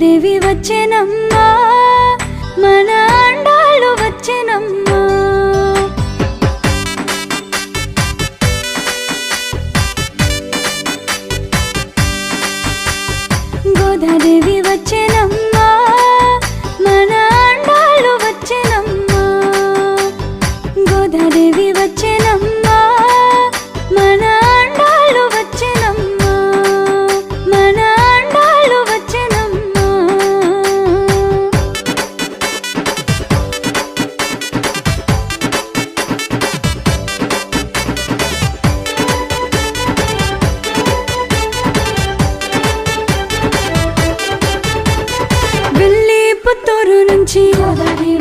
గోదాదేవి వచ్చెనమ్మా మన ఆండాళ్ళు వచ్చెనమ్మా గోదాదేవి వచ్చెనమ్మా మన ఆండాళ్ళు వచ్చెనమ్మా గోదాదేవి వచ్చెనమ్మా మన ఆండాళ్ళు వచ్చెనమ్మా మన ఆండాళ్ళు వచ్చెనమ్మా విల్లి పుత్తూరు నుంచి గోదాదేవి